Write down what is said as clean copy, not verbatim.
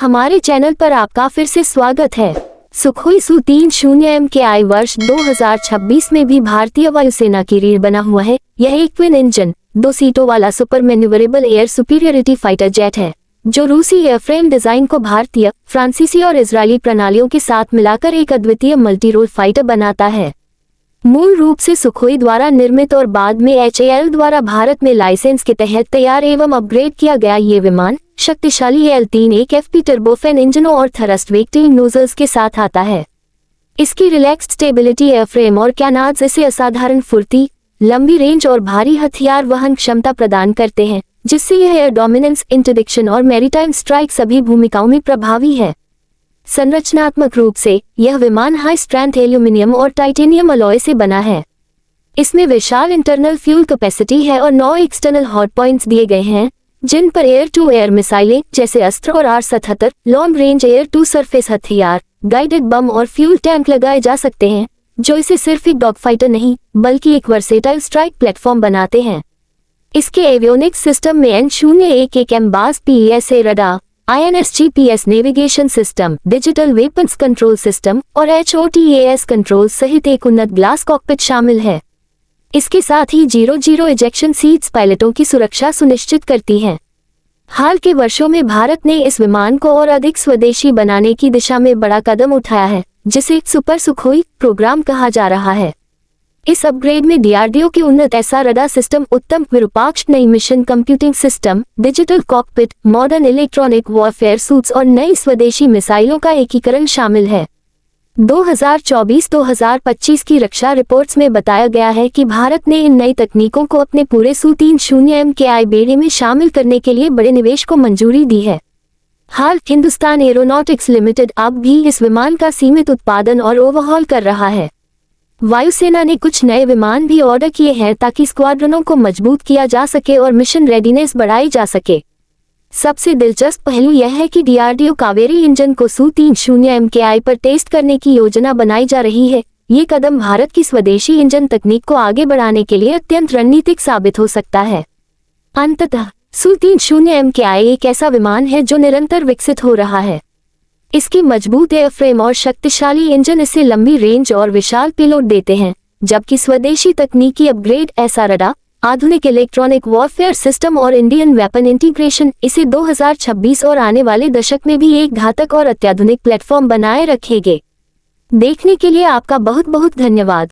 हमारे चैनल पर आपका फिर से स्वागत है। सुखोई Su-30 MKI वर्ष 2026 में भी भारतीय वायुसेना की रीढ़ बना हुआ है। यह एक ट्विन इंजन 2 सीटों वाला super manoeuvrable air superiority fighter jet है, जो रूसी एयरफ्रेम डिजाइन को भारतीय, फ्रांसीसी और इजरायली प्रणालियों के साथ मिलाकर एक अद्वितीय मल्टी रोल फाइटर बनाता है। मूल रूप से सुखोई द्वारा निर्मित और बाद में HAL द्वारा भारत में लाइसेंस के तहत तैयार एवं अपग्रेड किया गया ये विमान शक्तिशाली AL-3 टर्बोफैन इंजनों और थरस्ट वेक्टिंग नोजल्स के साथ आता है। इसकी रिलैक्स्ड स्टेबिलिटी एयरफ्रेम और कैनार्ड्स इसे असाधारण फुर्ती, लंबी रेंज और भारी हथियार वहन क्षमता प्रदान करते हैं, जिससे यह एयर डोमिनेंस, इंटरडिक्शन और मैरीटाइम स्ट्राइक सभी भूमिकाओं में प्रभावी है। संरचनात्मक रूप से यह विमान हाई स्ट्रेंथ एल्यूमिनियम और टाइटेनियम अलॉय से बना है। इसमें विशाल इंटरनल फ्यूल कैपेसिटी है और 9 एक्सटर्नल हॉट पॉइंट्स दिए गए हैं, जिन पर एयर टू एयर मिसाइलें जैसे अस्त्र और R-77, long range air to surface हथियार, गाइडेड बम और फ्यूल टैंक लगाए जा सकते हैं, जो इसे सिर्फ एक डॉग फाइटर नहीं बल्कि एक वर्सेटाइल स्ट्राइक प्लेटफॉर्म बनाते हैं। इसके एवियोनिक्स सिस्टम में N011 MBAS PESA radar, INS-GPS navigation system, digital weapons control system और HOTAS कंट्रोल सहित एक उन्नत ग्लास कॉकपिट शामिल है। इसके साथ ही 0-0 इजेक्शन सीट्स पायलटों की सुरक्षा सुनिश्चित करती हैं। हाल के वर्षों में भारत ने इस विमान को और अधिक स्वदेशी बनाने की दिशा में बड़ा कदम उठाया है, जिसे सुपर सुखोई प्रोग्राम कहा जा रहा है। इस अपग्रेड में DRDO की उन्नत SR रडार सिस्टम, उत्तम विरूपाक्ष, नई mission computing system, digital cockpit, modern electronic warfare suits और नई स्वदेशी मिसाइलों का एकीकरण शामिल है। 2024-2025 की रक्षा रिपोर्ट्स में बताया गया है कि भारत ने इन नई तकनीकों को अपने पूरे Su-30 MKI बेड़े में शामिल करने के लिए बड़े निवेश को मंजूरी दी है। हाल हिंदुस्तान एरोनॉटिक्स लिमिटेड अब भी इस विमान का सीमित उत्पादन और ओवरहॉल कर रहा है। वायुसेना ने कुछ नए विमान भी ऑर्डर किए हैं ताकि स्क्वाड्रनों को मजबूत किया जा सके और मिशन रेडीनेस बढ़ाई जा सके। सबसे दिलचस्प पहलू यह है कि DRDO कावेरी इंजन को Su-30 MKI पर टेस्ट करने की योजना बनाई जा रही है। ये कदम भारत की स्वदेशी इंजन तकनीक को आगे बढ़ाने के लिए अत्यंत रणनीतिक साबित हो सकता है। अंततः Su-30 MKI एक ऐसा विमान है जो निरंतर विकसित हो रहा है। इसकी मजबूत एयरफ्रेम और शक्तिशाली इंजन इसे लंबी रेंज और विशाल पेलोड देते हैं, जबकि स्वदेशी तकनीकी अपग्रेड SR रडार, आधुनिक इलेक्ट्रॉनिक वॉरफेयर सिस्टम और इंडियन वेपन इंटीग्रेशन इसे 2026 और आने वाले दशक में भी एक घातक और अत्याधुनिक प्लेटफॉर्म बनाए रखेंगे। देखने के लिए आपका बहुत बहुत धन्यवाद।